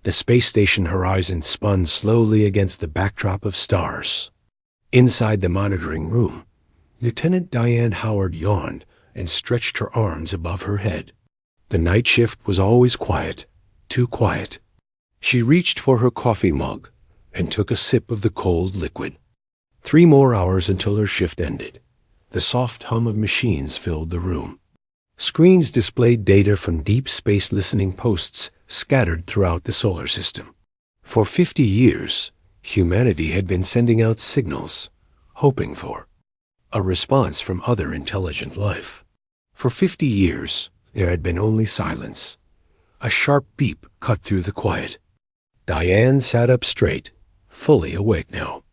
The space station horizon spun slowly against the backdrop of stars. Inside the monitoring room, Lieutenant Diane Howard yawned and stretched her arms above her head. The night shift was always quiet, too quiet. She reached for her coffee mug and took a sip of the cold liquid. 3 more hours until her shift ended. The soft hum of machines filled the room. Screens displayed data from deep space listening posts scattered throughout the solar system. For 50 years, humanity had been sending out signals, hoping for a response from other intelligent life. For 50 years, there had been only silence. A sharp beep cut through the quiet. Diane sat up straight, fully awake now.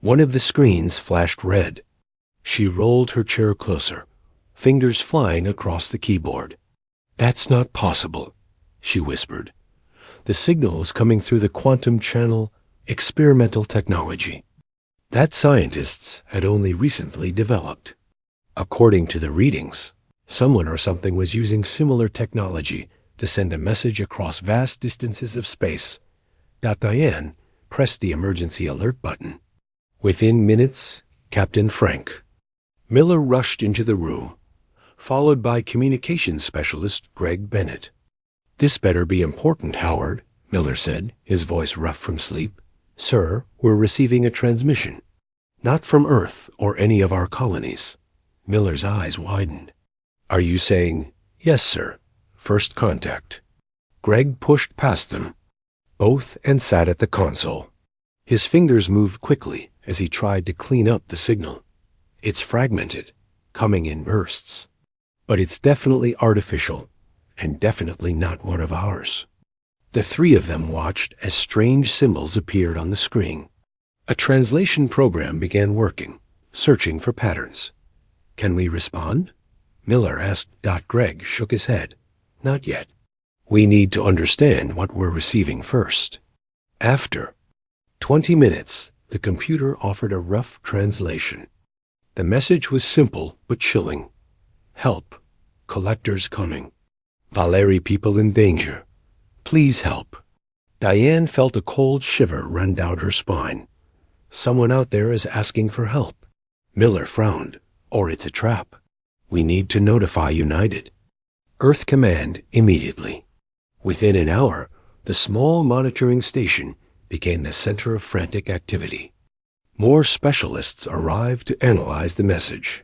One of the screens flashed red. She rolled her chair closer, fingers flying across the keyboard. "That's not possible," she whispered. "The signal is coming through the quantum channel experimental technology that scientists had only recently developed. According to the readings, someone or something was using similar technology to send a message across vast distances of space." Diane pressed the emergency alert button. Within minutes, Captain Frank Miller rushed into the room, followed by communications specialist Greg Bennett. "This better be important, Howard," Miller said, his voice rough from sleep. "Sir, we're receiving a transmission. Not from Earth or any of our colonies." Miller's eyes widened. "Are you saying?" "Yes, sir. First contact." Greg pushed past them, both, and sat at the console. His fingers moved quickly as he tried to clean up the signal. "It's fragmented, coming in bursts. But it's definitely artificial, and definitely not one of ours." The 3 of them watched as strange symbols appeared on the screen. A translation program began working, searching for patterns. "Can we respond?" Miller asked. Greg shook his head. "Not yet. We need to understand what we're receiving first." After 20 minutes, the computer offered a rough translation. The message was simple but chilling. "Help. Collectors coming. Valeri people in danger. Please help." Diane felt a cold shiver run down her spine. Someone out there is asking for help. Miller frowned. "Or it's a trap. We need to notify United. Earth Command immediately." Within an hour, the small monitoring station became the center of frantic activity. More specialists arrived to analyze the message.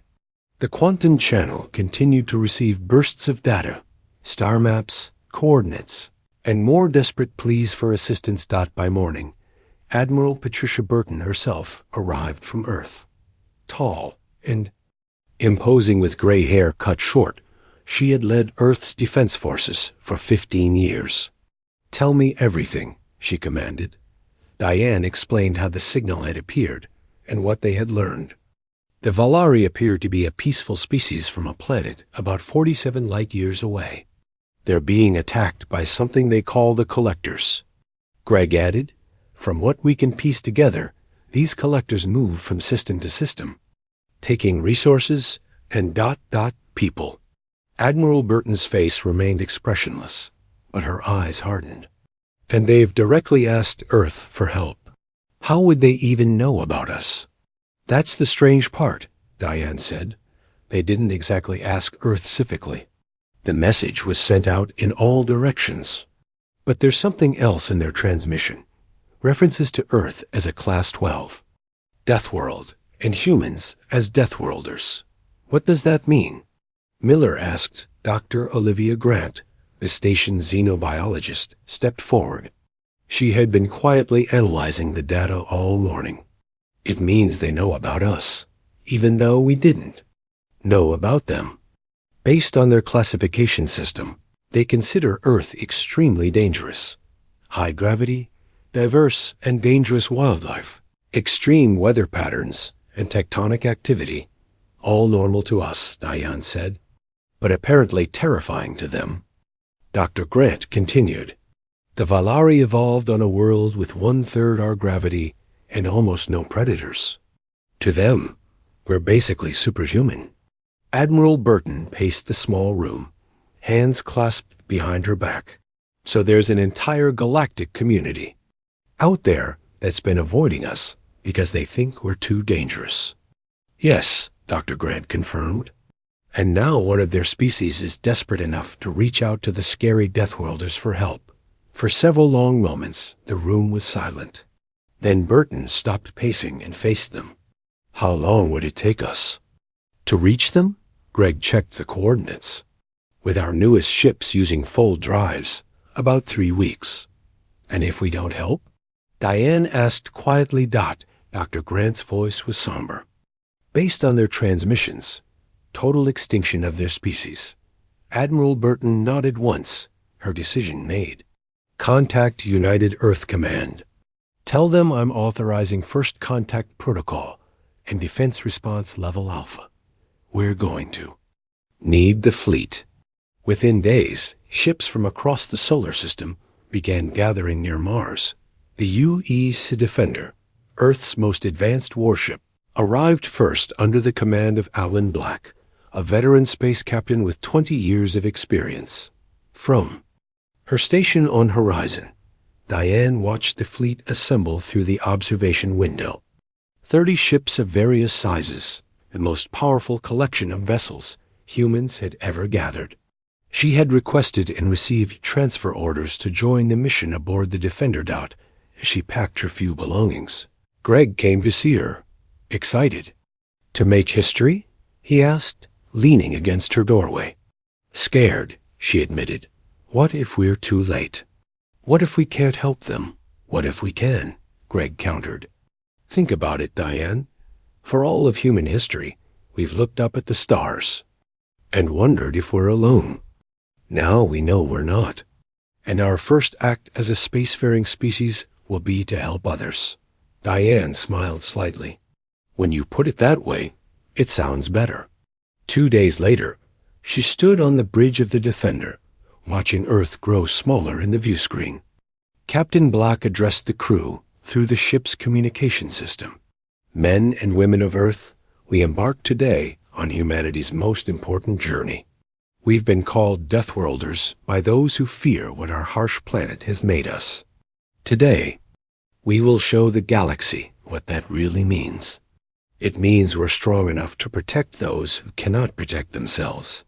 The quantum channel continued to receive bursts of data, star maps, coordinates, and more desperate pleas for assistance. By morning, Admiral Patricia Burton herself arrived from Earth. Tall and imposing with gray hair cut short, she had led Earth's defense forces for 15 years. "Tell me everything," she commanded. Diane explained how the signal had appeared and what they had learned. The Valeri appeared to be a peaceful species from a planet about 47 light-years away. "They're being attacked by something they call the Collectors." Greg added, "From what we can piece together, these Collectors move from system to system, taking resources and people." Admiral Burton's face remained expressionless, but her eyes hardened. "And they've directly asked Earth for help. How would they even know about us?" "That's the strange part," Diane said. "They didn't exactly ask Earth specifically. The message was sent out in all directions. But there's something else in their transmission. References to Earth as a Class 12, Deathworld, and humans as Deathworlders. What does that mean?" Miller asked. Dr. Olivia Grant, the station's xenobiologist, stepped forward. She had been quietly analyzing the data all morning. "It means they know about us, even though we didn't know about them. Based on their classification system, they consider Earth extremely dangerous. High gravity, diverse and dangerous wildlife, extreme weather patterns, and tectonic activity. All normal to us," Diane said, "but apparently terrifying to them." Dr. Grant continued. "The Valeri evolved on a world with 1/3 our gravity and almost no predators. To them, we're basically superhuman." Admiral Burton paced the small room, hands clasped behind her back. So there's an entire galactic community out there that's been avoiding us because they think we're too dangerous. Yes, Dr. Grant confirmed. And now one of their species is desperate enough to reach out to the scary Deathworlders for help. For several long moments, the room was silent. Then Burton stopped pacing and faced them. How long would it take us? To reach them? Greg checked the coordinates. With our newest ships using full drives, about 3 weeks. And if we don't help? Diane asked quietly. Dr. Grant's voice was somber. Based on their transmissions, total extinction of their species. Admiral Burton nodded once, her decision made. Contact United Earth Command. Tell them I'm authorizing First Contact Protocol and Defense Response Level Alpha. We're going to need the fleet. Within days, ships from across the solar system began gathering near Mars. The HFY Defender, Earth's most advanced warship, arrived first under the command of Alan Black, a veteran space captain with 20 years of experience. From her station on Horizon, Diane watched the fleet assemble through the observation window. 30 ships of various sizes, the most powerful collection of vessels humans had ever gathered. She had requested and received transfer orders to join the mission aboard the Defender. As she packed her few belongings, Greg came to see her, excited. To make history? He asked, leaning against her doorway. Scared, she admitted. What if we're too late? What if we can't help them? What if we can? Greg countered. Think about it, Diane. For all of human history, we've looked up at the stars and wondered if we're alone. Now we know we're not. And our first act as a spacefaring species will be to help others. Diane smiled slightly. When you put it that way, it sounds better. 2 days later, she stood on the bridge of the Defender, watching Earth grow smaller in the view screen. Captain Black addressed the crew through the ship's communication system. Men and women of Earth, we embark today on humanity's most important journey. We've been called Deathworlders by those who fear what our harsh planet has made us. Today, we will show the galaxy what that really means. It means we're strong enough to protect those who cannot protect themselves.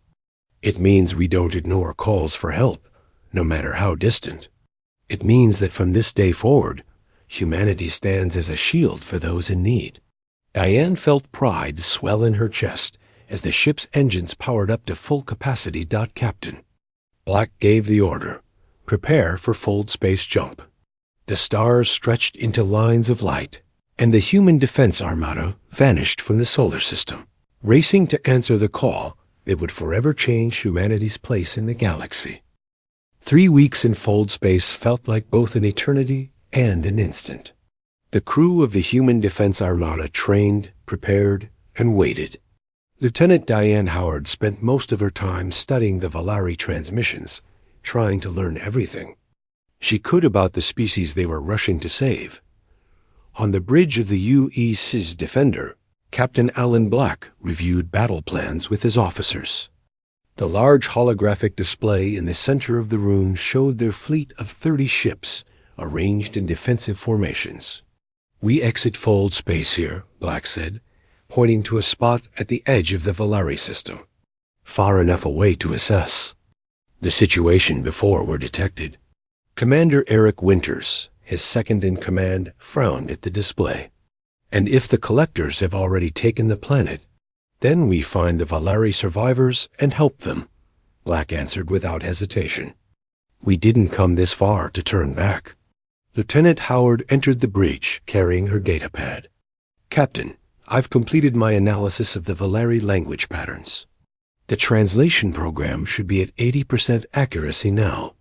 It means we don't ignore calls for help, no matter how distant. It means that from this day forward, humanity stands as a shield for those in need. Diane felt pride swell in her chest as the ship's engines powered up to full capacity. Captain Black gave the order, prepare for fold space jump. The stars stretched into lines of light, and the human defense armada vanished from the solar system, racing to answer the call that would forever change humanity's place in the galaxy. 3 weeks in fold space felt like both an eternity and an instant. The crew of the human defense armada trained, prepared, and waited. Lieutenant Diane Howard spent most of her time studying the Valari transmissions, trying to learn everything she could about the species they were rushing to save. On the bridge of the HFY Defender, Captain Alan Black reviewed battle plans with his officers. The large holographic display in the center of the room showed their fleet of 30 ships arranged in defensive formations. We exit fold space here, Black said, pointing to a spot at the edge of the Valari system, far enough away to assess the situation before we're detected. Commander Eric Winters, his second-in-command, frowned at the display. And if the collectors have already taken the planet, then we find the Valari survivors and help them, Black answered without hesitation. We didn't come this far to turn back. Lieutenant Howard entered the bridge carrying her datapad. Captain, I've completed my analysis of the Valari language patterns. The translation program should be at 80% accuracy now.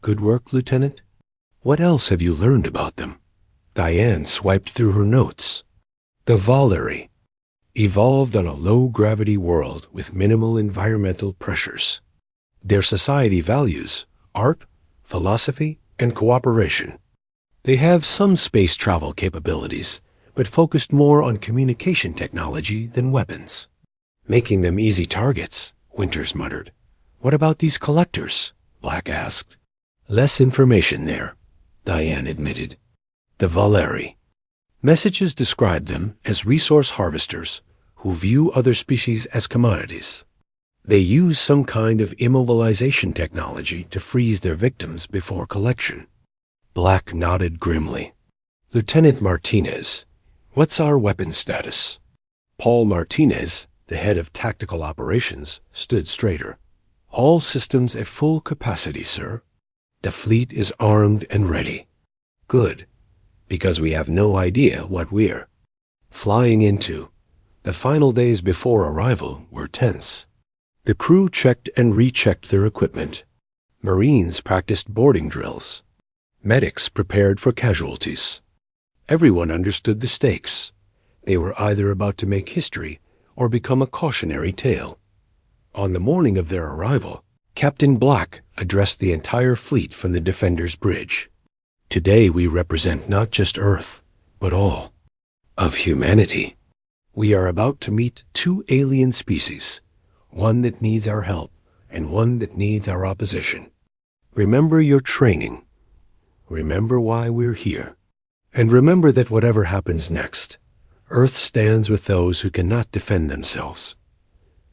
Good work, Lieutenant. What else have you learned about them? Diane swiped through her notes. The Valari evolved on a low-gravity world with minimal environmental pressures. Their society values art, philosophy, and cooperation. They have some space travel capabilities, but focused more on communication technology than weapons. Making them easy targets, Winters muttered. What about these collectors? Black asked. Less information there, Diane admitted. The Valeri. Messages describe them as resource harvesters who view other species as commodities. They use some kind of immobilization technology to freeze their victims before collection. Black nodded grimly. Lieutenant Martinez, what's our weapons status? Paul Martinez, the head of tactical operations, stood straighter. All systems at full capacity, sir. The fleet is armed and ready. Good, because we have no idea what we're flying into. The final days before arrival were tense. The crew checked and rechecked their equipment. Marines practiced boarding drills. Medics prepared for casualties. Everyone understood the stakes. They were either about to make history or become a cautionary tale. On the morning of their arrival, Captain Black addressed the entire fleet from the Defender's Bridge. Today we represent not just Earth, but all of humanity. We are about to meet two alien species, one that needs our help and one that needs our opposition. Remember your training. Remember why we're here. And remember that whatever happens next, Earth stands with those who cannot defend themselves.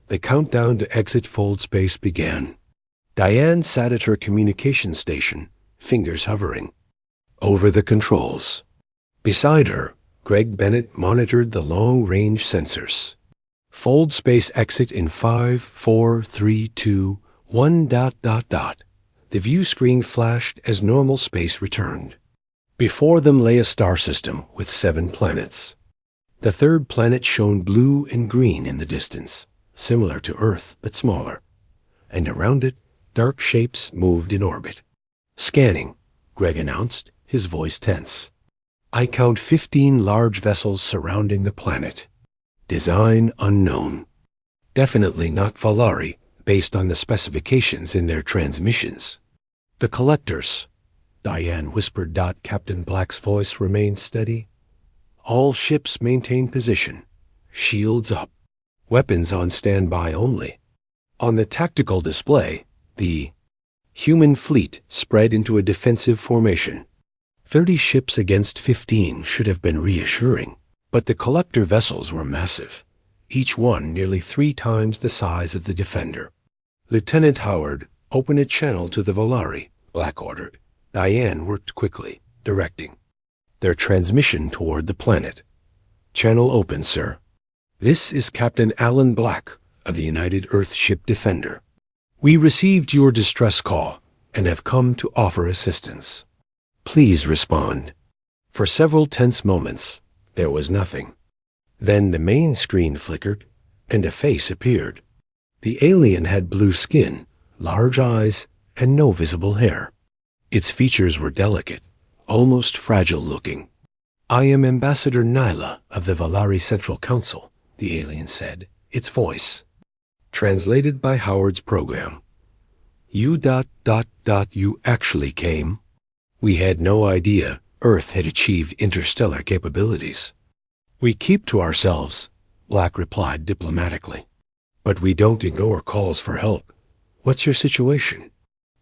The countdown to exit Fold Space began. Diane sat at her communication station, fingers hovering over the controls. Beside her, Greg Bennett monitored the long-range sensors. Fold Space exit in 5, 4, 3, 2, 1... The view screen flashed as normal space returned. Before them lay a star system with 7 planets. The third planet shone blue and green in the distance, similar to Earth but smaller. And around it, dark shapes moved in orbit. Scanning, Greg announced, his voice tense. I count 15 large vessels surrounding the planet. Design unknown. Definitely not Valari, based on the specifications in their transmissions. The collectors, Diane whispered. Captain Black's voice remained steady. All ships maintain position. Shields up. Weapons on standby only. On the tactical display, the human fleet spread into a defensive formation. 30 ships against 15 should have been reassuring, but the collector vessels were massive, each one nearly 3 times the size of the Defender. Lieutenant Howard, open a channel to the Valari, Black ordered. Diane worked quickly, directing. Their transmission toward the planet. Channel open, sir. This is Captain Alan Black of the United Earth Ship Defender. We received your distress call and have come to offer assistance. Please respond. For several tense moments, there was nothing. Then the main screen flickered, and a face appeared. The alien had blue skin, large eyes, and no visible hair. Its features were delicate, almost fragile-looking. I am Ambassador Nyla of the Valari Central Council, the alien said, its voice translated by Howard's program. You actually came. We had no idea Earth had achieved interstellar capabilities. We keep to ourselves, Black replied diplomatically. But we don't ignore calls for help. What's your situation?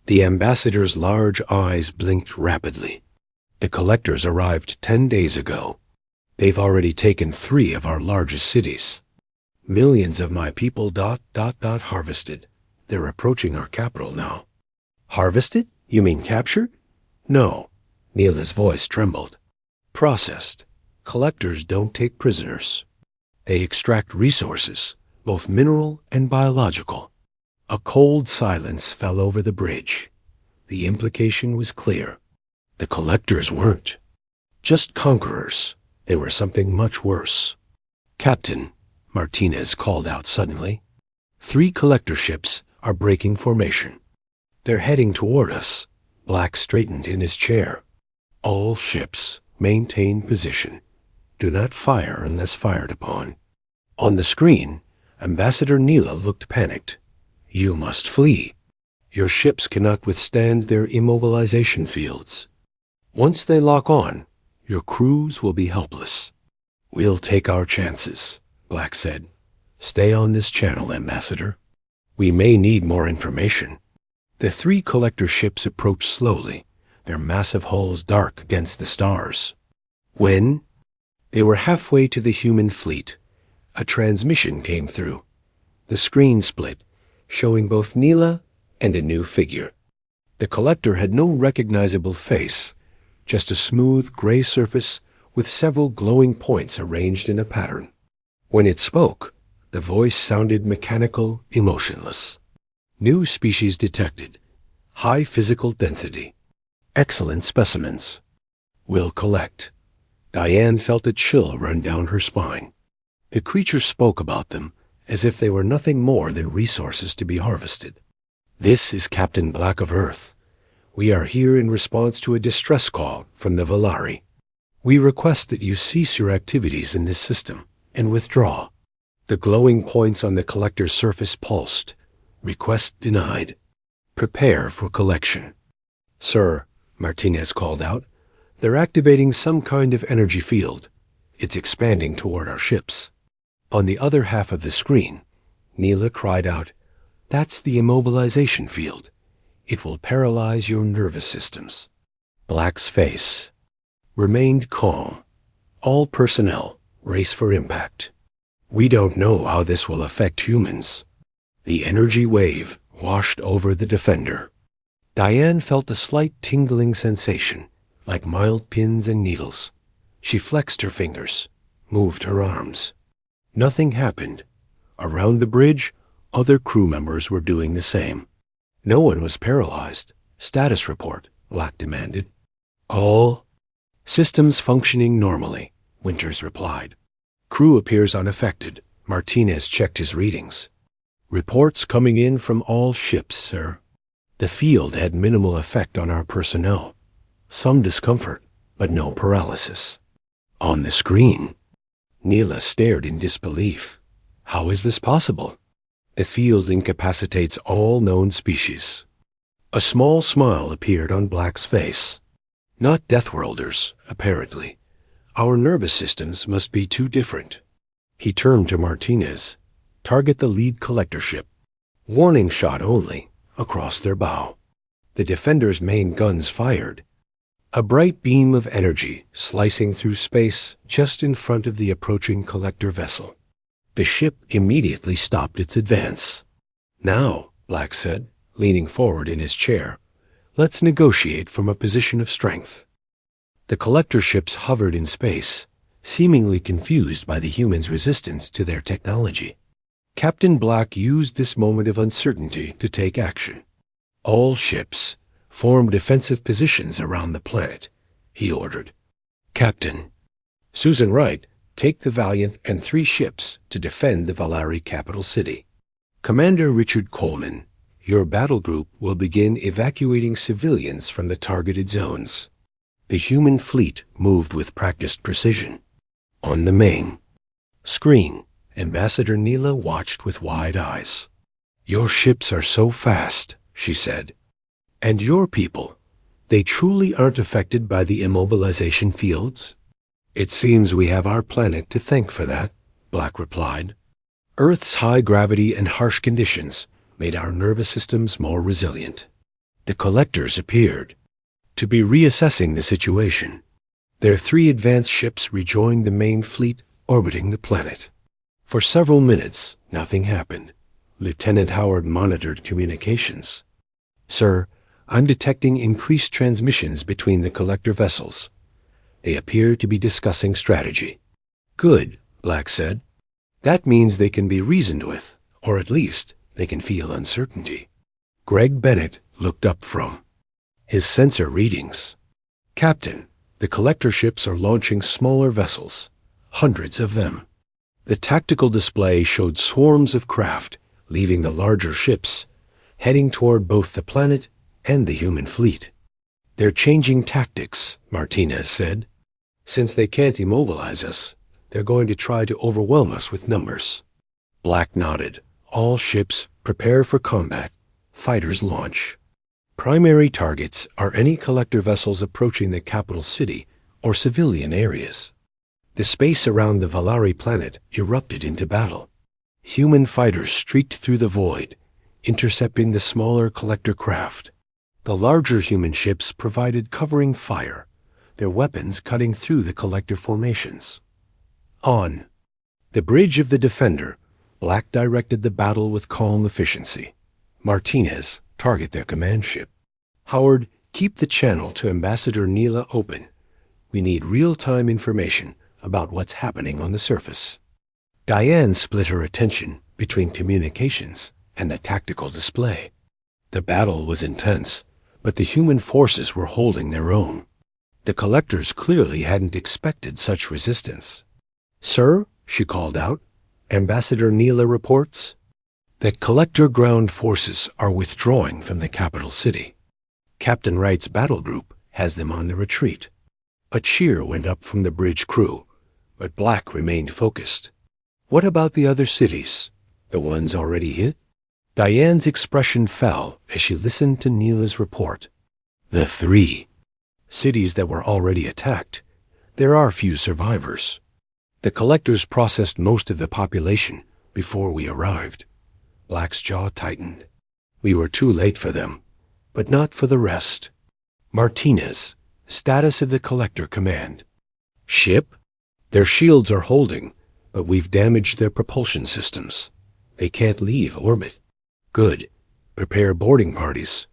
The ambassador's large eyes blinked rapidly. The collectors arrived 10 days ago. They've already taken 3 of our largest cities. Millions of my people harvested. They're approaching our capital now. Harvested? You mean captured? No. Neela's voice trembled. Processed. Collectors don't take prisoners. They extract resources, both mineral and biological. A cold silence fell over the bridge. The implication was clear. The collectors weren't just conquerors. They were something much worse. Captain, Martinez called out suddenly, 3 collector ships are breaking formation. They're heading toward us. Black straightened in his chair. All ships maintain position. Do not fire unless fired upon. On the screen, Ambassador Neela looked panicked. You must flee. Your ships cannot withstand their immobilization fields. Once they lock on, your crews will be helpless. We'll take our chances, Black said. Stay on this channel, Ambassador. We may need more information. The three collector ships approached slowly, their massive hulls dark against the stars. When they were halfway to the human fleet, a transmission came through. The screen split, showing both Neela and a new figure. The collector had no recognizable face, just a smooth gray surface with several glowing points arranged in a pattern. When it spoke, the voice sounded mechanical, emotionless. New species detected. High physical density. Excellent specimens. Will collect. Diane felt a chill run down her spine. The creature spoke about them as if they were nothing more than resources to be harvested. This is Captain Black of Earth. We are here in response to a distress call from the Valari. We request that you cease your activities in this system and withdraw. The glowing points on the collector's surface pulsed. Request denied. Prepare for collection. Sir, Martinez called out, they're activating some kind of energy field. It's expanding toward our ships. On the other half of the screen, Neela cried out, that's the immobilization field. It will paralyze your nervous systems. Black's face remained calm. All personnel race for impact. We don't know how this will affect humans. The energy wave washed over the defender. Diane felt a slight tingling sensation, like mild pins and needles. She flexed her fingers, moved her arms. Nothing happened. Around the bridge, other crew members were doing the same. No one was paralyzed. Status report, Black demanded. All systems functioning normally, Winters replied. Crew appears unaffected. Martinez checked his readings. Reports coming in from all ships, sir. The field had minimal effect on our personnel. Some discomfort, but no paralysis. On the screen, Neela stared in disbelief. How is this possible? The field incapacitates all known species. A small smile appeared on Black's face. Not Deathworlders, apparently. Our nervous systems must be too different. He turned to Martinez. Target the lead collector ship. Warning shot only, across their bow. The defender's main guns fired. A bright beam of energy slicing through space just in front of the approaching collector vessel. The ship immediately stopped its advance. Now, Black said, leaning forward in his chair, let's negotiate from a position of strength. The collector ships hovered in space, seemingly confused by the humans' resistance to their technology. Captain Black used this moment of uncertainty to take action. All ships form defensive positions around the planet, he ordered. Captain, Susan Wright, take the Valiant and 3 ships to defend the Valari capital city. Commander Richard Coleman, your battle group will begin evacuating civilians from the targeted zones. The human fleet moved with practiced precision. On the main screen, Ambassador Neela watched with wide eyes. Your ships are so fast, she said. And your people, they truly aren't affected by the immobilization fields? It seems we have our planet to thank for that, Black replied. Earth's high gravity and harsh conditions made our nervous systems more resilient. The collectors appeared to be reassessing the situation. Their 3 advanced ships rejoined the main fleet orbiting the planet. For several minutes, nothing happened. Lieutenant Howard monitored communications. Sir, I'm detecting increased transmissions between the collector vessels. They appear to be discussing strategy. Good, Black said. That means they can be reasoned with, or at least they can feel uncertainty. Greg Bennett looked up from his sensor readings. Captain, the collector ships are launching smaller vessels, hundreds of them. The tactical display showed swarms of craft leaving the larger ships, heading toward both the planet and the human fleet. They're changing tactics, Martinez said. Since they can't immobilize us, they're going to try to overwhelm us with numbers. Black nodded. All ships prepare for combat. Fighters launch. Primary targets are any collector vessels approaching the capital city or civilian areas. The space around the Valari planet erupted into battle. Human fighters streaked through the void, intercepting the smaller collector craft. The larger human ships provided covering fire, their weapons cutting through the collector formations. On the bridge of the Defender, Black directed the battle with calm efficiency. Martinez, target their command ship. Howard, keep the channel to Ambassador Neela open. We need real-time information about what's happening on the surface. Diane split her attention between communications and the tactical display. The battle was intense, but the human forces were holding their own. The collectors clearly hadn't expected such resistance. "Sir," she called out, "Ambassador Neela reports that collector ground forces are withdrawing from the capital city. Captain Wright's battle group has them on the retreat." A cheer went up from the bridge crew, but Black remained focused. "What about the other cities? The ones already hit?" Diane's expression fell as she listened to Neela's report. "The 3 cities that were already attacked. There are few survivors. The collectors processed most of the population before we arrived." Black's jaw tightened. "We were too late for them, but not for the rest." Martinez, status of the collector command. "Ship? Their shields are holding, but we've damaged their propulsion systems. They can't leave orbit." "Good. Prepare boarding parties."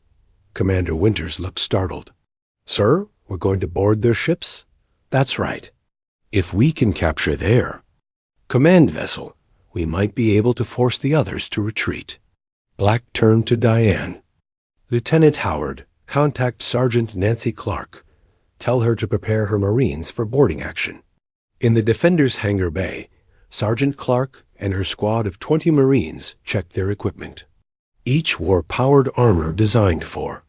Commander Winters looked startled. "Sir, we're going to board their ships?" "That's right. If we can capture their command vessel, we might be able to force the others to retreat." Black turned to Diane. "Lieutenant Howard, contact Sergeant Nancy Clark. Tell her to prepare her Marines for boarding action." In the Defender's hangar bay, Sergeant Clark and her squad of 20 Marines checked their equipment. Each wore powered armor designed for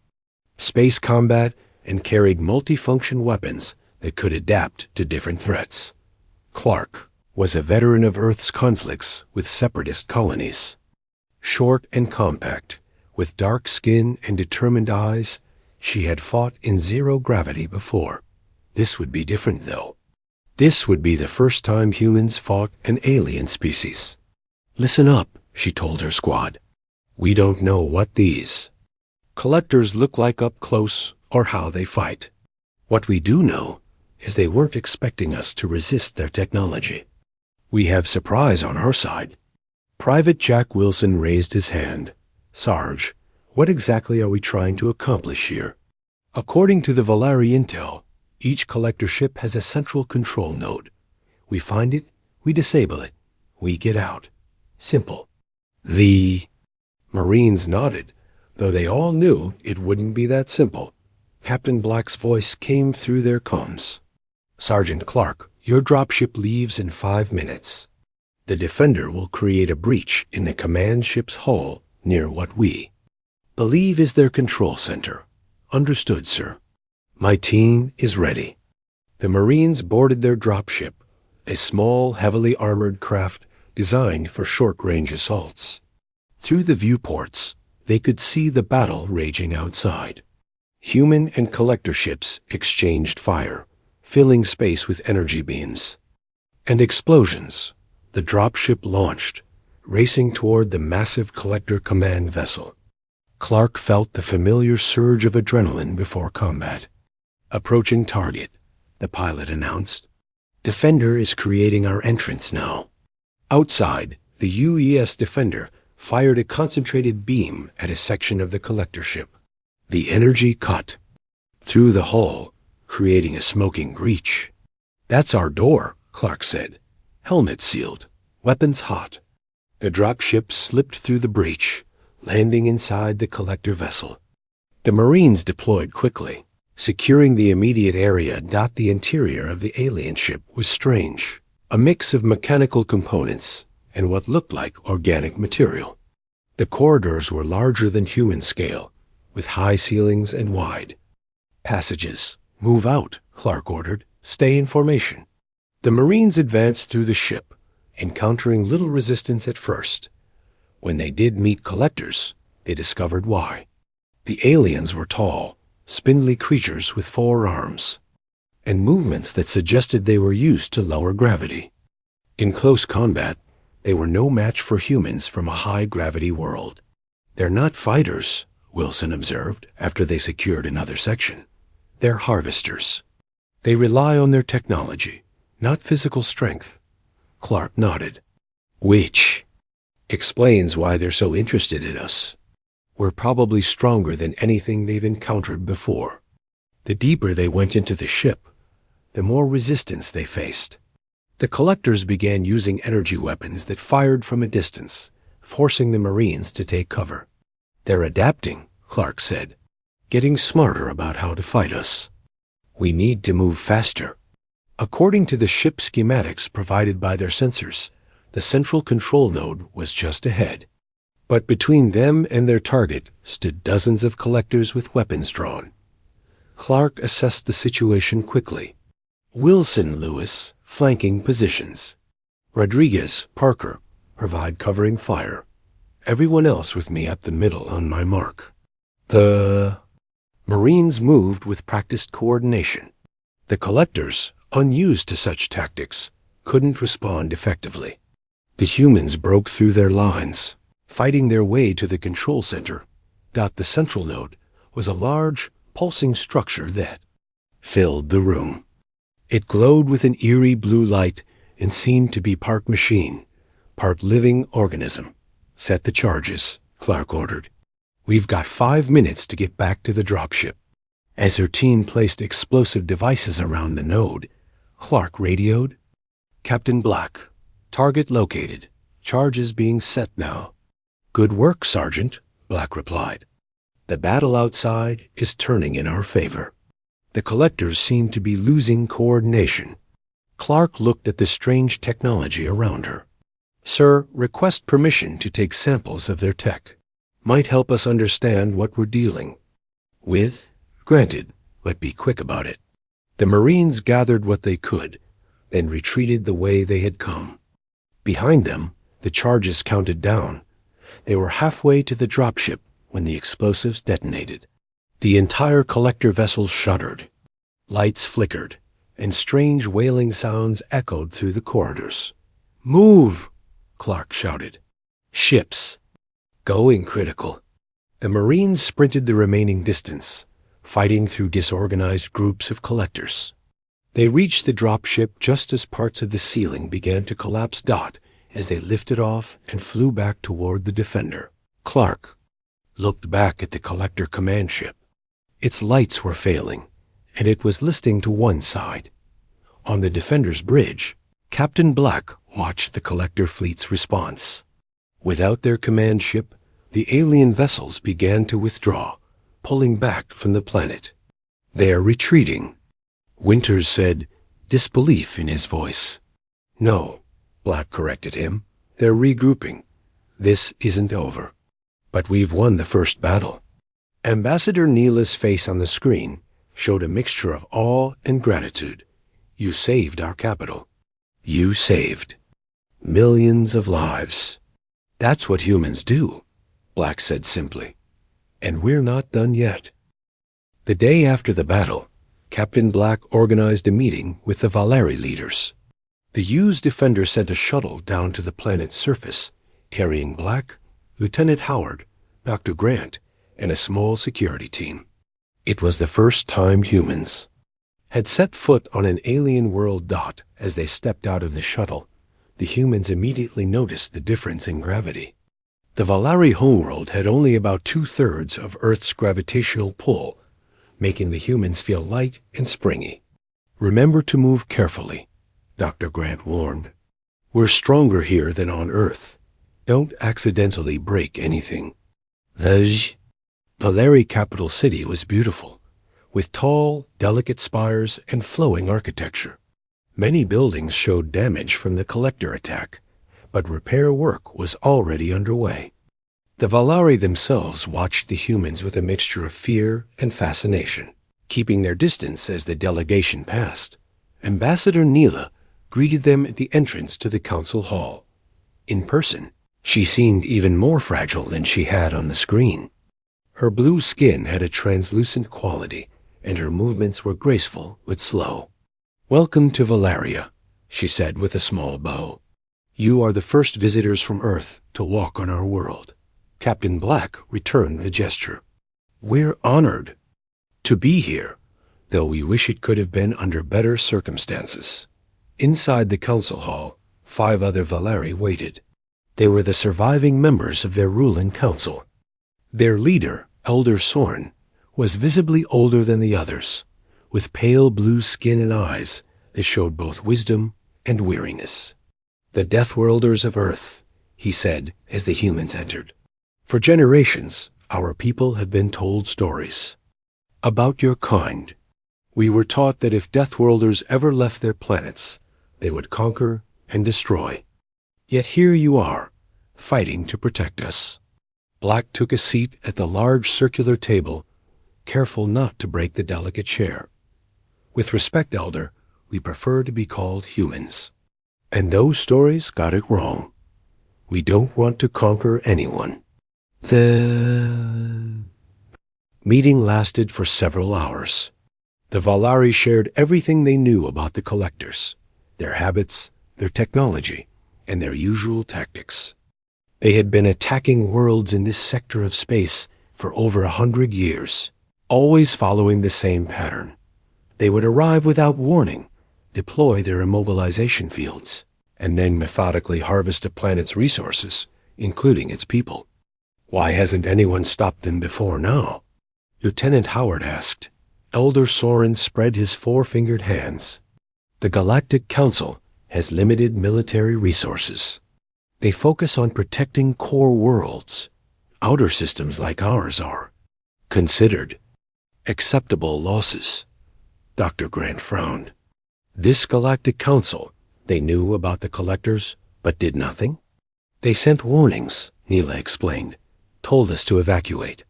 space combat and carried multifunction weapons that could adapt to different threats. Clark was a veteran of Earth's conflicts with separatist colonies. Short and compact, with dark skin and determined eyes, she had fought in zero gravity before. This would be different, though. This would be the first time humans fought an alien species. "Listen up," she told her squad. "We don't know what these collectors look like up close or how they fight. What we do know is they weren't expecting us to resist their technology. We have surprise on our side." Private Jack Wilson raised his hand. "Sarge, what exactly are we trying to accomplish here?" "According to the Valari intel, each collector ship has a central control node. We find it, we disable it, we get out. Simple." The Marines nodded, though they all knew it wouldn't be that simple. Captain Black's voice came through their comms. "Sergeant Clark, your dropship leaves in 5 minutes. The Defender will create a breach in the command ship's hull near what we believe is their control center." "Understood, sir." "My team is ready." The Marines boarded their dropship, a small, heavily armored craft designed for short-range assaults. Through the viewports, they could see the battle raging outside. Human and collector ships exchanged fire, filling space with energy beams. And explosions. The dropship launched, racing toward the massive collector command vessel. Clark felt the familiar surge of adrenaline before combat. "Approaching target," the pilot announced. "Defender is creating our entrance now." Outside, the UES Defender fired a concentrated beam at a section of the collector ship. The energy cut through the hull, creating a smoking breach. "That's our door," Clark said. "Helmet sealed, weapons hot." The dropship slipped through the breach, landing inside the collector vessel. The Marines deployed quickly. Securing the immediate area. The interior of the alien ship was strange, a mix of mechanical components and what looked like organic material. The corridors were larger than human scale, with high ceilings and wide passages. "Move out," Clark ordered. "Stay in formation." The Marines advanced through the ship, encountering little resistance at first. When they did meet collectors, they discovered why. The aliens were tall, spindly creatures with 4 arms, and movements that suggested they were used to lower gravity. In close combat, they were no match for humans from a high-gravity world. "They're not fighters," Wilson observed after they secured another section. "They're harvesters. They rely on their technology, not physical strength." Clark nodded. "Which explains why they're so interested in us. We're probably stronger than anything they've encountered before." The deeper they went into the ship, the more resistance they faced. The collectors began using energy weapons that fired from a distance, forcing the Marines to take cover. "They're adapting," Clark said, "getting smarter about how to fight us. We need to move faster." According to the ship schematics provided by their sensors, the central control node was just ahead. But between them and their target stood dozens of collectors with weapons drawn. Clark assessed the situation quickly. Wilson, Lewis, flanking positions. Rodriguez, Parker, provide covering fire. Everyone else with me up the middle on my mark. The Marines moved with practiced coordination. The collectors, unused to such tactics, couldn't respond effectively. The humans broke through their lines, fighting their way to the control center. The central node was a large, pulsing structure that filled the room. It glowed with an eerie blue light and seemed to be part machine, part living organism. "Set the charges," Clark ordered. "We've got 5 minutes to get back to the dropship." As her team placed explosive devices around the node, Clark radioed, "Captain Black, target located. Charges being set now." "Good work, Sergeant," Black replied. "The battle outside is turning in our favor." The collectors seemed to be losing coordination. Clark looked at the strange technology around her. "Sir, request permission to take samples of their tech. Might help us understand what we're dealing with." "Granted, but be quick about it." The Marines gathered what they could, then retreated the way they had come. Behind them, the charges counted down. They were halfway to the dropship when the explosives detonated. The entire collector vessel shuddered. Lights flickered, and strange wailing sounds echoed through the corridors. "Move!" Clark shouted. "Ships. Going critical." The Marines sprinted the remaining distance, fighting through disorganized groups of collectors. They reached the dropship just as parts of the ceiling began to collapse as they lifted off and flew back toward the Defender. Clark looked back at the collector command ship. Its lights were failing, and it was listing to one side. On the Defender's bridge, Captain Black watched the collector fleet's response. Without their command ship, the alien vessels began to withdraw, pulling back from the planet. "They're retreating," Winters said, disbelief in his voice. "No," Black corrected him. "They're regrouping. This isn't over. But we've won the first battle." Ambassador Neela's face on the screen showed a mixture of awe and gratitude. "You saved our capital. You saved millions of lives." "That's what humans do," Black said simply. "And we're not done yet." The day after the battle, Captain Black organized a meeting with the Valeri leaders. The used Defender sent a shuttle down to the planet's surface, carrying Black, Lieutenant Howard, Dr. Grant, and a small security team. It was the first time humans had set foot on an alien world. As they stepped out of the shuttle, the humans immediately noticed the difference in gravity. The Valeri homeworld had only about 2/3 of Earth's gravitational pull, making the humans feel light and springy. "Remember to move carefully," Dr. Grant warned. "We're stronger here than on Earth. Don't accidentally break anything." The Valeri capital city was beautiful, with tall, delicate spires and flowing architecture. Many buildings showed damage from the collector attack, but repair work was already underway. The Valeri themselves watched the humans with a mixture of fear and fascination, keeping their distance as the delegation passed. Ambassador Neela greeted them at the entrance to the council hall. In person, she seemed even more fragile than she had on the screen. Her blue skin had a translucent quality, and her movements were graceful but slow. "Welcome to Valeria," she said with a small bow. "You are the first visitors from Earth to walk on our world. Captain Black returned the gesture. "We're honored to be here, though we wish it could have been under better circumstances." Inside the council hall, 5 other Valeri waited. They were the surviving members of their ruling council. Their leader, Elder Soren, was visibly older than the others, with pale blue skin and eyes that showed both wisdom and weariness. "The Deathworlders of Earth," he said as the humans entered. "For generations, our people have been told stories about your kind. We were taught that if Deathworlders ever left their planets, they would conquer and destroy. Yet here you are, fighting to protect us." Black took a seat at the large circular table, careful not to break the delicate chair. "With respect, Elder, we prefer to be called humans. And those stories got it wrong. We don't want to conquer anyone." The meeting lasted for several hours. The Valari shared everything they knew about the collectors, their habits, their technology, and their usual tactics. They had been attacking worlds in this sector of space for over 100 years, always following the same pattern. They would arrive without warning, deploy their immobilization fields, and then methodically harvest a planet's resources, including its people. "Why hasn't anyone stopped them before now?" Lieutenant Howard asked. Elder Soren spread his 4-fingered hands. "The Galactic Council has limited military resources. They focus on protecting core worlds. Outer systems like ours are considered acceptable losses." Dr. Grant frowned. "This Galactic Council, they knew about the collectors, but did nothing?" "They sent warnings," Neela explained, "told us to evacuate.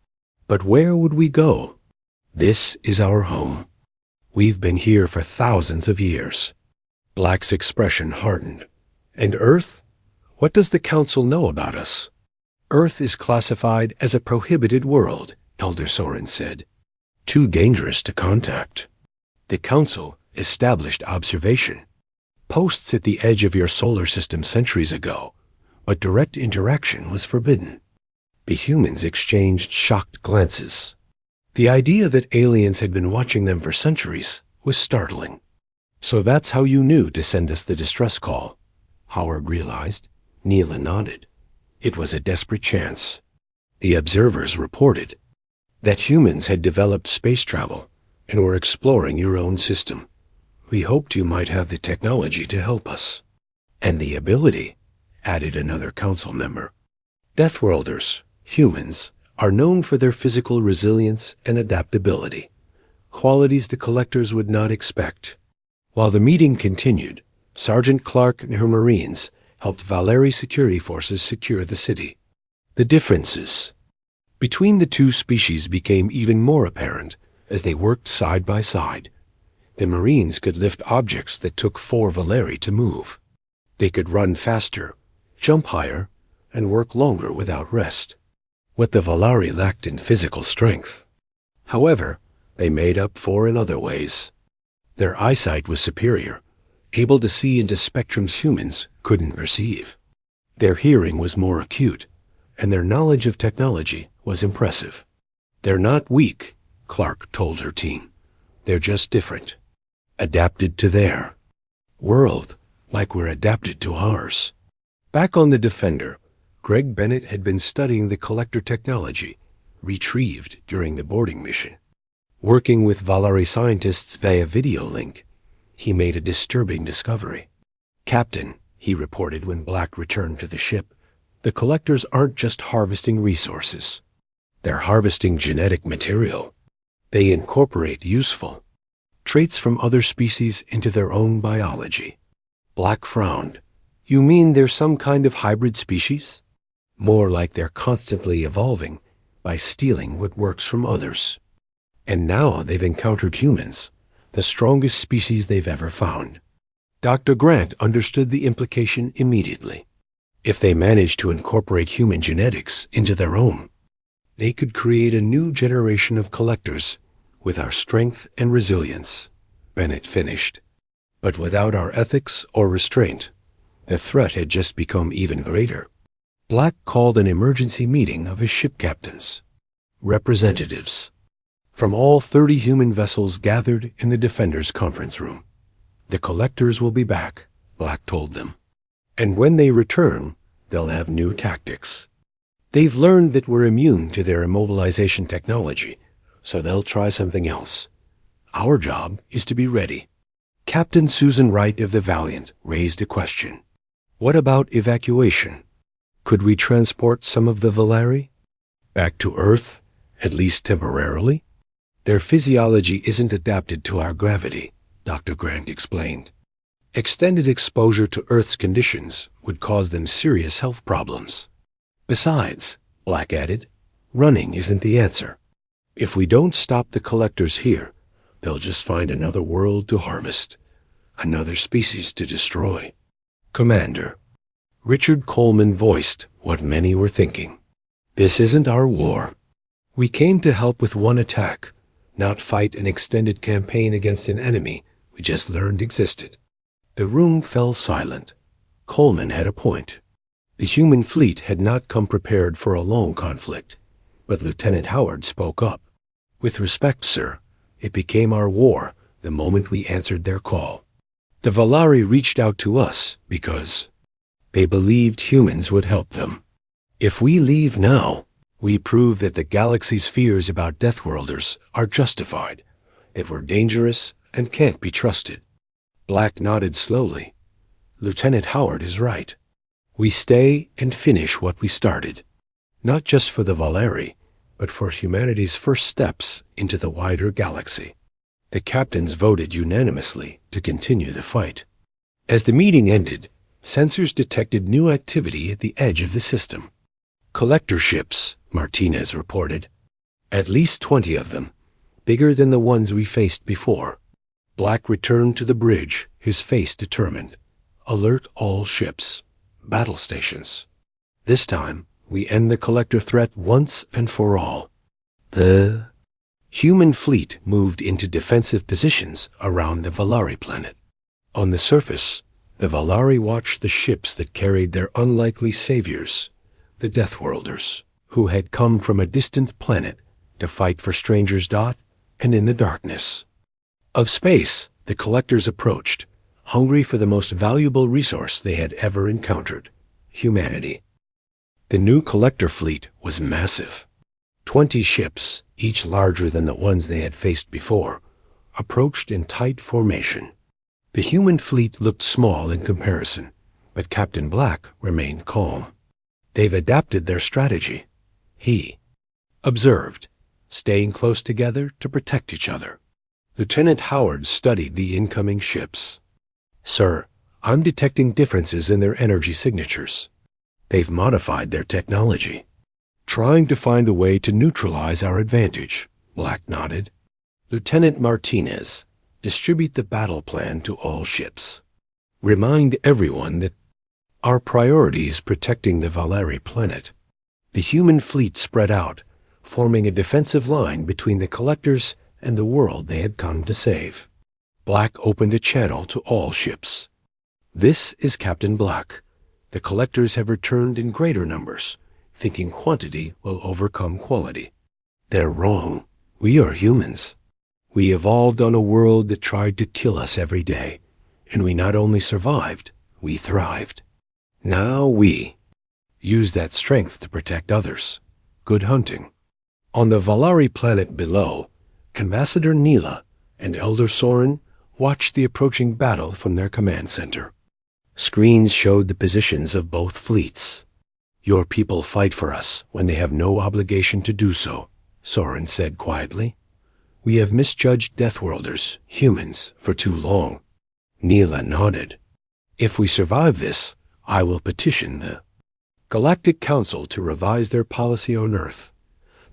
But where would we go? This is our home. We've been here for thousands of years." Black's expression hardened. "And Earth? What does the Council know about us?" "Earth is classified as a prohibited world," Elder Soren said. "Too dangerous to contact. The Council established observation posts at the edge of your solar system centuries ago, but direct interaction was forbidden." The humans exchanged shocked glances. The idea that aliens had been watching them for centuries was startling. "So that's how you knew to send us the distress call," Howard realized. Neela nodded. It was a desperate chance. The observers reported that humans had developed space travel and were exploring your own system. We hoped you might have the technology to help us. "And the ability," added another council member. "Deathworlders, humans, are known for their physical resilience and adaptability, qualities the collectors would not expect." While the meeting continued, Sergeant Clark and her Marines helped Valeri security forces secure the city. The differences between the two species became even more apparent as they worked side by side. The Marines could lift objects that took 4 Valeri to move. They could run faster, jump higher, and work longer without rest, what the Valeri lacked in physical strength. However, they made up for in other ways. Their eyesight was superior, able to see into spectrums humans couldn't perceive. Their hearing was more acute, and their knowledge of technology was impressive. "They're not weak," Clark told her team. "They're just different. Adapted to their world, like we're adapted to ours." Back on the Defender, Greg Bennett had been studying the collector technology retrieved during the boarding mission. Working with Valeri scientists via video link, he made a disturbing discovery. "Captain," he reported when Black returned to the ship, "the collectors aren't just harvesting resources. They're harvesting genetic material. They incorporate useful traits from other species into their own biology." Black frowned. "You mean they're some kind of hybrid species?" "More like they're constantly evolving by stealing what works from others. And now they've encountered humans, the strongest species they've ever found." Dr. Grant understood the implication immediately. If they managed to incorporate human genetics into their own, they could create a new generation of collectors with our strength and resilience, Bennett finished. But without our ethics or restraint, the threat had just become even greater. Black called an emergency meeting of his ship captains. Representatives from all 30 human vessels gathered in the Defenders conference room. The collectors will be back, Black told them. And when they return, they'll have new tactics. They've learned that we're immune to their immobilization technology, so they'll try something else. Our job is to be ready. Captain Susan Wright of the Valiant raised a question. What about evacuation? Could we transport some of the Valari back to Earth, at least temporarily? Their physiology isn't adapted to our gravity, Dr. Grant explained. Extended exposure to Earth's conditions would cause them serious health problems. Besides, Black added, running isn't the answer. If we don't stop the collectors here, they'll just find another world to harvest, another species to destroy. Commander, Richard Coleman voiced what many were thinking. This isn't our war. We came to help with one attack, not fight an extended campaign against an enemy we just learned existed. The room fell silent. Coleman had a point. The human fleet had not come prepared for a long conflict, but Lieutenant Howard spoke up. With respect, sir, it became our war the moment we answered their call. The Valari reached out to us because they believed humans would help them. If we leave now, we prove that the galaxy's fears about Deathworlders are justified, that we're dangerous and can't be trusted. Black nodded slowly. Lieutenant Howard is right. We stay and finish what we started, not just for the Valari, but for humanity's first steps into the wider galaxy. The captains voted unanimously to continue the fight. As the meeting ended, sensors detected new activity at the edge of the system. Collector ships, Martinez reported. At least 20 of them, bigger than the ones we faced before. Black returned to the bridge, his face determined. Alert all ships. Battle stations. This time, we end the collector threat once and for all. The human fleet moved into defensive positions around the Valari planet. On the surface, the Valari watched the ships that carried their unlikely saviors, the Deathworlders, who had come from a distant planet to fight for Stranger's Dot and in the darkness. Of space, the collectors approached, hungry for the most valuable resource they had ever encountered, humanity. The new collector fleet was massive. 20 ships, each larger than the ones they had faced before, approached in tight formation. The human fleet looked small in comparison, but Captain Black remained calm. They've adapted their strategy, he observed, staying close together to protect each other. Lieutenant Howard studied the incoming ships. Sir, I'm detecting differences in their energy signatures. They've modified their technology. Trying to find a way to neutralize our advantage, Black nodded. Lieutenant Martinez, distribute the battle plan to all ships. Remind everyone that our priority is protecting the Valari planet. The human fleet spread out, forming a defensive line between the collectors and the world they had come to save. Black opened a channel to all ships. This is Captain Black. The collectors have returned in greater numbers, thinking quantity will overcome quality. They're wrong. We are humans. We evolved on a world that tried to kill us every day, and we not only survived, we thrived. Now we use that strength to protect others. Good hunting. On the Valari planet below, Ambassador Neela and Elder Soren watched the approaching battle from their command center. Screens showed the positions of both fleets. Your people fight for us when they have no obligation to do so, Soren said quietly. We have misjudged Deathworlders, humans, for too long. Neela nodded. If we survive this, I will petition the Galactic Council to revise their policy on Earth.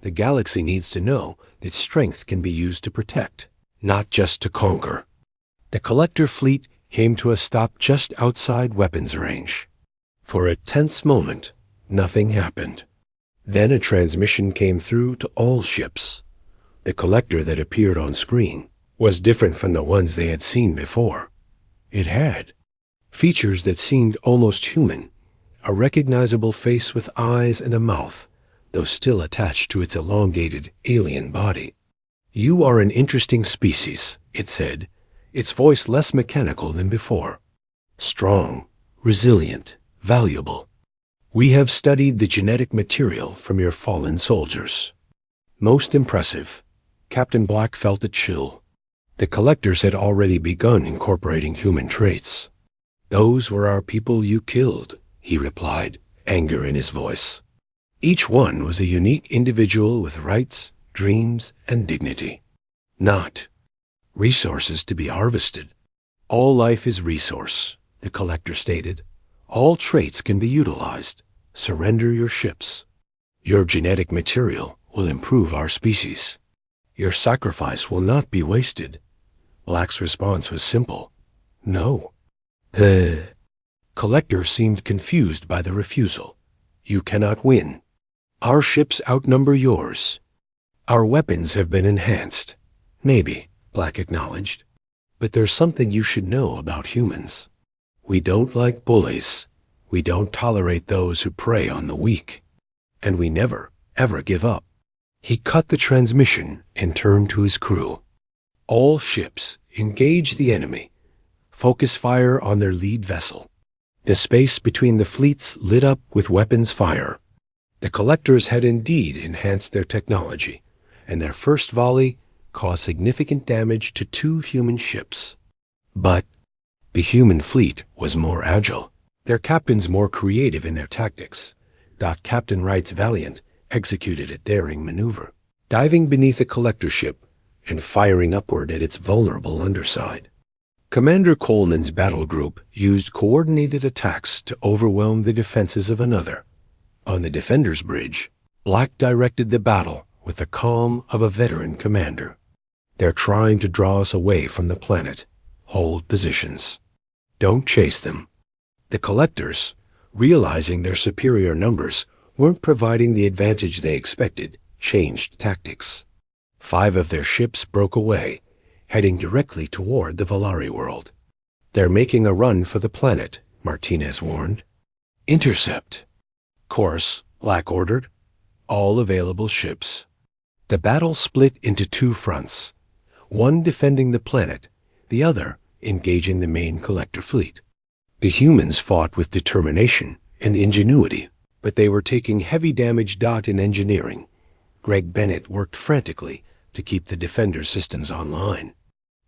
The galaxy needs to know that strength can be used to protect, not just to conquer. The collector fleet came to a stop just outside weapons range. For a tense moment, nothing happened. Then a transmission came through to all ships. The collector that appeared on screen was different from the ones they had seen before. It had features that seemed almost human, a recognizable face with eyes and a mouth, though still attached to its elongated alien body. "You are an interesting species," it said, its voice less mechanical than before. "Strong, resilient, valuable. We have studied the genetic material from your fallen soldiers." Most impressive. Captain Black felt a chill. The collectors had already begun incorporating human traits. "Those were our people you killed," he replied, anger in his voice. Each one was a unique individual with rights, dreams, and dignity. Not resources to be harvested. "All life is resource," the collector stated. "All traits can be utilized. Surrender your ships. Your genetic material will improve our species. Your sacrifice will not be wasted." Black's response was simple. "No." The collector seemed confused by the refusal. "You cannot win. Our ships outnumber yours. Our weapons have been enhanced." "Maybe," Black acknowledged. "But there's something you should know about humans. We don't like bullies. We don't tolerate those who prey on the weak. And we never, ever give up." He cut the transmission and turned to his crew. "All ships, engage the enemy. Focus fire on their lead vessel." The space between the fleets lit up with weapons fire. The collectors had indeed enhanced their technology, and their first volley caused significant damage to 2 human ships. But the human fleet was more agile, their captains more creative in their tactics. Captain Wright's Valiant executed a daring maneuver, diving beneath a collector ship and firing upward at its vulnerable underside. Commander Coleman's battle group used coordinated attacks to overwhelm the defenses of another. On the Defender's Bridge, Black directed the battle with the calm of a veteran commander. "They're trying to draw us away from the planet. Hold positions. Don't chase them." The collectors, realizing their superior numbers weren't providing the advantage they expected, changed tactics. 5 of their ships broke away, heading directly toward the Valari world. "They're making a run for the planet," Martinez warned. "Intercept." "Course," Black ordered. "All available ships." The battle split into 2 fronts, one defending the planet, the other engaging the main collector fleet. The humans fought with determination and ingenuity, but they were taking heavy damage. In engineering, Greg Bennett worked frantically to keep the Defender systems online.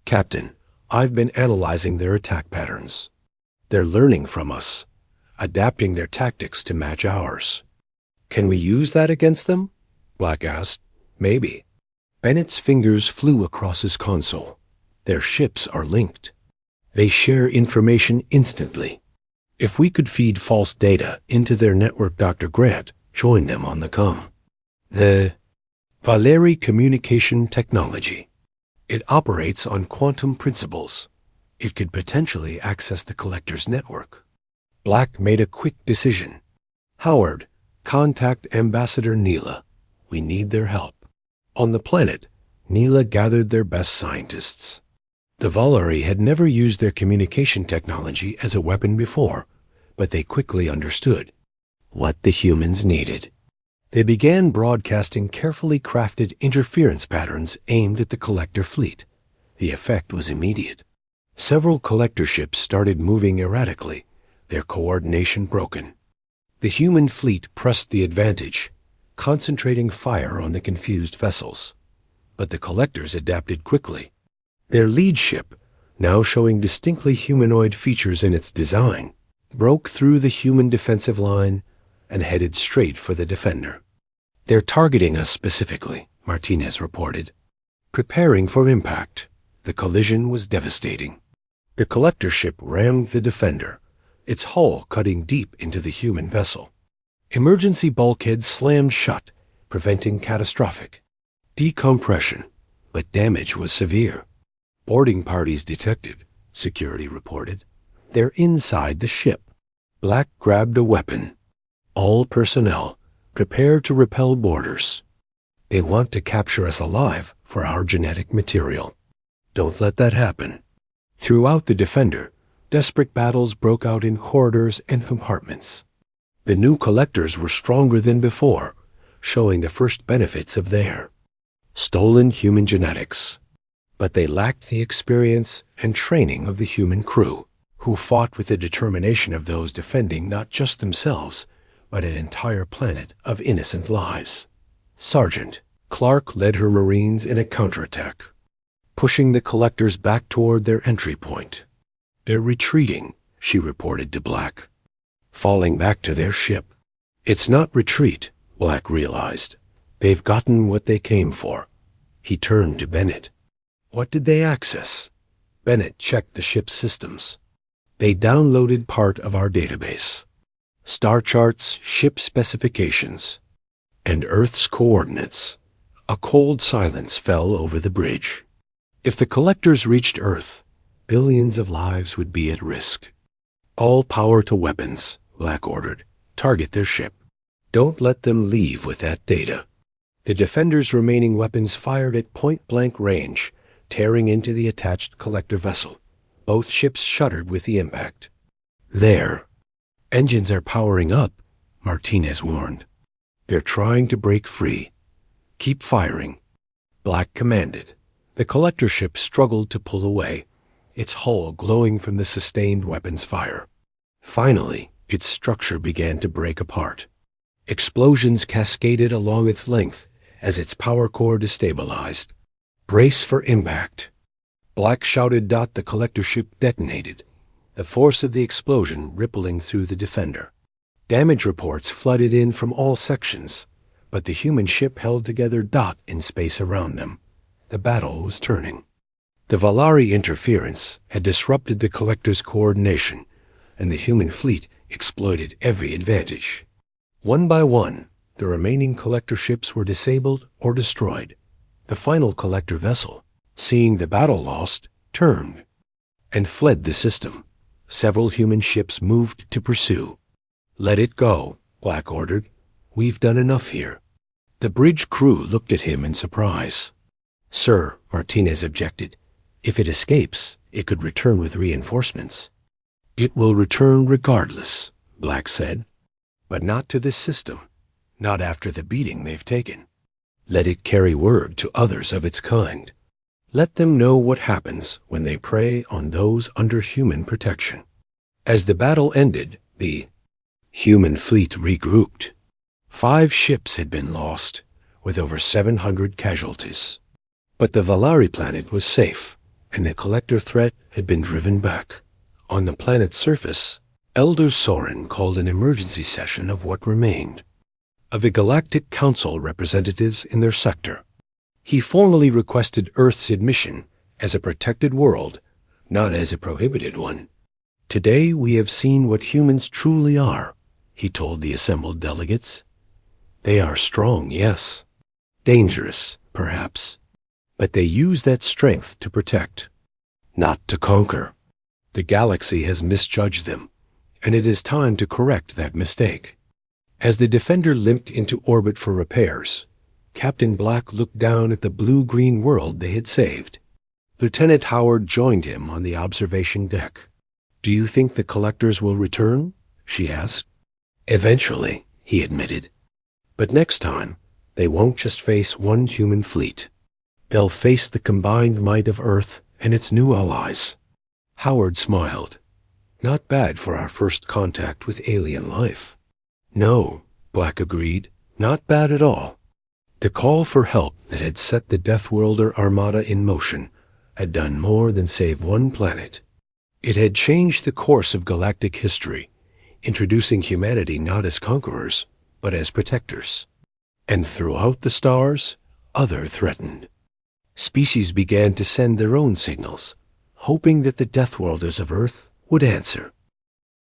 "Captain, I've been analyzing their attack patterns. They're learning from us, adapting their tactics to match ours." "Can we use that against them?" Black asked. "Maybe." Bennett's fingers flew across his console. "Their ships are linked. They share information instantly. If we could feed false data into their network, Dr. Grant joined them on the comm. The Valeri communication technology. It operates on quantum principles. It could potentially access the collector's network." Black made a quick decision. "Howard, contact Ambassador Neela. We need their help." On the planet, Neela gathered their best scientists. The Valeri had never used their communication technology as a weapon before, but they quickly understood what the humans needed. They began broadcasting carefully crafted interference patterns aimed at the collector fleet. The effect was immediate. Several collector ships started moving erratically, their coordination broken. The human fleet pressed the advantage, concentrating fire on the confused vessels. But the collectors adapted quickly. Their lead ship, now showing distinctly humanoid features in its design, broke through the human defensive line and headed straight for the Defender. "They're targeting us specifically," Martinez reported. Preparing for impact, the collision was devastating. The collector ship rammed the Defender, its hull cutting deep into the human vessel. Emergency bulkheads slammed shut, preventing catastrophic decompression, but damage was severe. "Boarding parties detected," security reported. "They're inside the ship." Black grabbed a weapon. "All personnel, prepare to repel boarders. They want to capture us alive for our genetic material. Don't let that happen." Throughout the Defender, desperate battles broke out in corridors and compartments. The new collectors were stronger than before, showing the first benefits of their stolen human genetics. But they lacked the experience and training of the human crew, who fought with the determination of those defending not just themselves, but an entire planet of innocent lives. Sergeant Clark led her Marines in a counterattack, pushing the collectors back toward their entry point. "They're retreating," she reported to Black, "falling back to their ship." "It's not retreat," Black realized. "They've gotten what they came for." He turned to Bennett. "What did they access?" Bennett checked the ship's systems. "They downloaded part of our database. Star charts, ship specifications, and Earth's coordinates." A cold silence fell over the bridge. If the collectors reached Earth, billions of lives would be at risk. "All power to weapons," Black ordered. "Target their ship. Don't let them leave with that data." The Defender's remaining weapons fired at point-blank range, tearing into the attached collector vessel. Both ships shuddered with the impact. "There. Engines are powering up," Martinez warned. "They're trying to break free. Keep firing," Black commanded. The collector ship struggled to pull away, its hull glowing from the sustained weapons fire. Finally, its structure began to break apart. Explosions cascaded along its length as its power core destabilized. "Brace for impact," Black shouted. The collector ship detonated, the force of the explosion rippling through the Defender. Damage reports flooded in from all sections, but the human ship held together. In space around them, the battle was turning. The Valari interference had disrupted the collector's coordination, and the human fleet exploited every advantage. One by one, the remaining collector ships were disabled or destroyed. The final collector vessel, seeing the battle lost, turned and fled the system. Several human ships moved to pursue. "Let it go," Black ordered. "We've done enough here." The bridge crew looked at him in surprise. "Sir," Martinez objected, "if it escapes, it could return with reinforcements." "It will return regardless," Black said. "But not to this system, not after the beating they've taken. Let it carry word to others of its kind. Let them know what happens when they prey on those under human protection." As the battle ended, the human fleet regrouped. 5 ships had been lost, with over 700 casualties. But the Valari planet was safe, and the collector threat had been driven back. On the planet's surface, Elder Soren called an emergency session of what remained, of the Galactic Council representatives in their sector. He formally requested Earth's admission as a protected world, not as a prohibited one. "Today we have seen what humans truly are," he told the assembled delegates. "They are strong, yes. Dangerous, perhaps. But they use that strength to protect, not to conquer. The galaxy has misjudged them, and it is time to correct that mistake." As the Defender limped into orbit for repairs, Captain Black looked down at the blue-green world they had saved. Lieutenant Howard joined him on the observation deck. "Do you think the collectors will return?" she asked. "Eventually," he admitted. "But next time, they won't just face one human fleet. They'll face the combined might of Earth and its new allies." Howard smiled. "Not bad for our first contact with alien life." "No," Black agreed. "Not bad at all." The call for help that had set the Deathworlder Armada in motion had done more than save one planet. It had changed the course of galactic history, introducing humanity not as conquerors, but as protectors. And throughout the stars, other threatened. Species began to send their own signals, hoping that the Deathworlders of Earth would answer.